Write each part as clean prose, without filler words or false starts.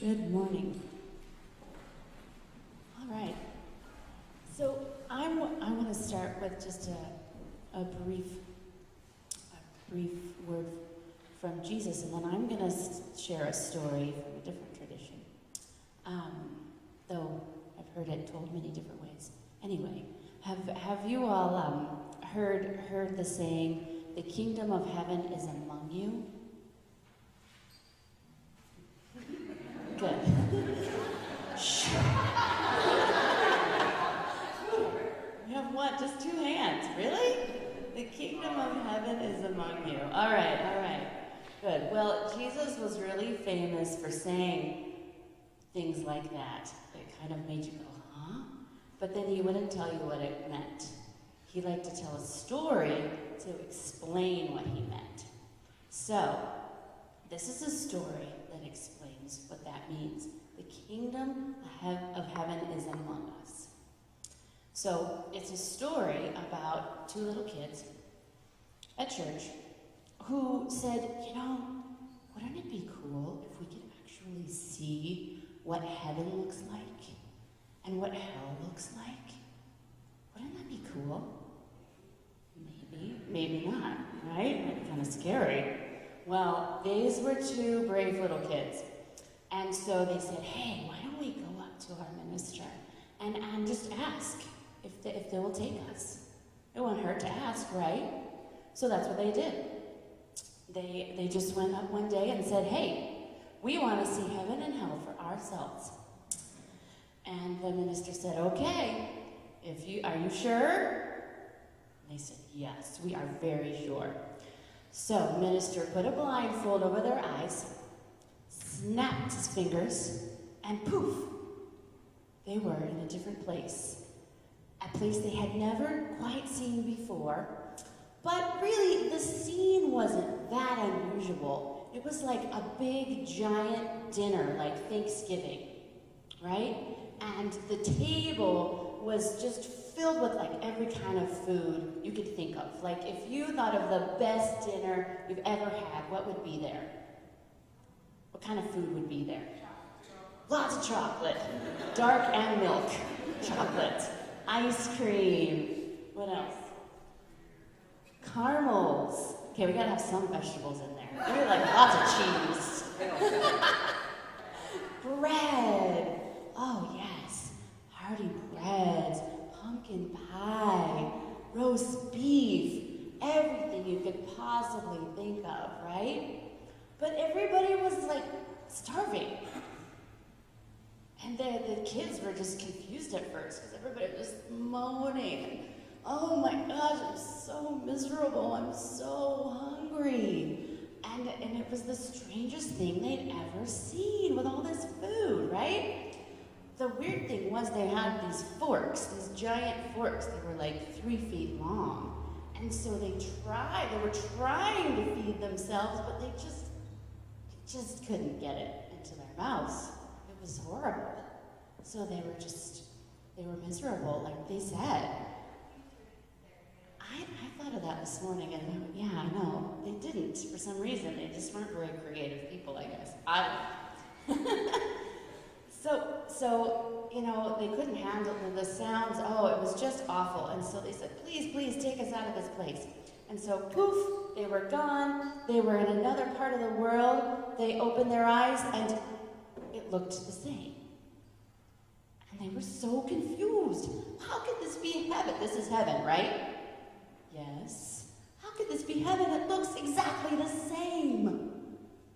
Good morning. All right. So I want to start with just a brief word from Jesus, and then I'm going to share a story from a different tradition. Though I've heard it told many different ways. Anyway, have you all heard the saying, "The kingdom of heaven is among you"? Good. Shh. You have what? Just two hands? Really? The kingdom of heaven is among you. All right. Good. Well, Jesus was really famous for saying things like that. It kind of made you go, huh? But then he wouldn't tell you what it meant. He liked to tell a story to explain what he meant. So, this is a story that explains what that means. The kingdom of heaven is among us. So, it's a story about two little kids at church who said, wouldn't it be cool if we could actually see what heaven looks like and what hell looks like? Wouldn't that be cool? Maybe not, right? Kind of scary. Well, these were two brave little kids. And so they said, hey, why don't we go up to our minister and just ask if they will take us? It won't hurt to ask, right? So that's what they did. They just went up one day and said, hey, we want to see heaven and hell for ourselves. And the minister said, okay, are you sure? And they said, yes, we are very sure. So the minister put a blindfold over their eyes, snapped his fingers, and poof, they were in a different place. A place they had never quite seen before. But really, the scene wasn't that unusual. It was like a big, giant dinner, like Thanksgiving, right? And the table was just filled with like every kind of food you could think of. Like if you thought of the best dinner you've ever had, what would be there? What kind of food would be there? Lots of chocolate. Dark and milk chocolate. Ice cream. What else? Caramels. Okay, we gotta have some vegetables in there. Maybe like lots of cheese. Bread. Oh yes. Hearty breads. Pumpkin pie. Roast beef. Everything you could possibly think of, right? But everybody was like starving. And the kids were just confused at first because everybody was moaning. Oh my gosh, I'm so miserable. I'm so hungry. And it was the strangest thing they'd ever seen with all this food, right? The weird thing was they had these forks, these giant forks. They were like 3 feet long. And so they were trying to feed themselves, but they just couldn't get it into their mouths. It was horrible. So they were miserable, like they said. I thought of that this morning, and yeah, I know. They didn't, for some reason. They just weren't very creative people, I guess. So, they couldn't handle the sounds. Oh, it was just awful. And so they said, please take us out of this place. And so, poof, they were gone. They were in another part of the world. They opened their eyes, and it looked the same. And they were so confused. How could this be heaven? This is heaven, right? Yes. How could this be heaven? It looks exactly the same.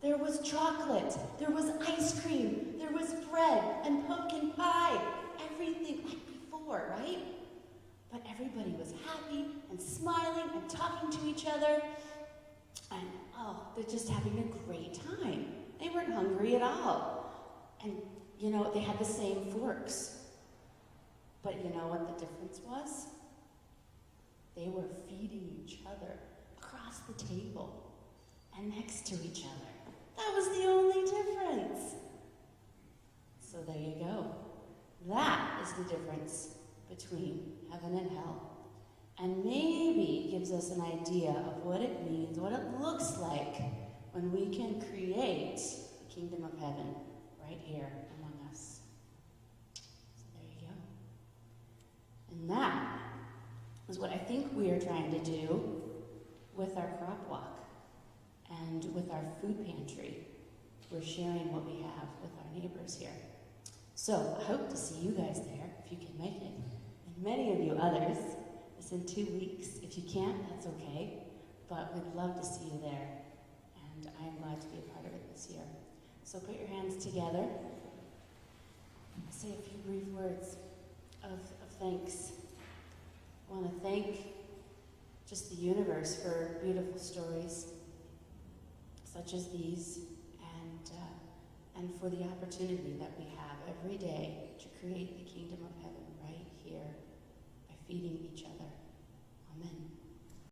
There was chocolate, there was ice cream, there was bread and pumpkin pie. Everything like before, right? But everybody was happy and smiling and talking to each other. And they're just having a great time. They weren't hungry at all. And, they had the same forks. But you know what the difference was? They were feeding each other across the table and next to each other. That was the only difference. So there you go. That is the difference between heaven and hell. And maybe gives us an idea of what it means, what it looks like when we can create the kingdom of heaven right here among us. So there you go. And that is what I think we are trying to do with our crop walk and with our food pantry. We're sharing what we have with our neighbors here. So I hope to see you guys there if you can make it. And many of you others, it's in 2 weeks. If you can't, that's okay. But we'd love to see you there. And I'm glad to be a part of it this year. So put your hands together. Say a few brief words of thanks. I want to thank just the universe for beautiful stories such as these, and for the opportunity that we have every day to create the kingdom of heaven right here by feeding each other. Amen.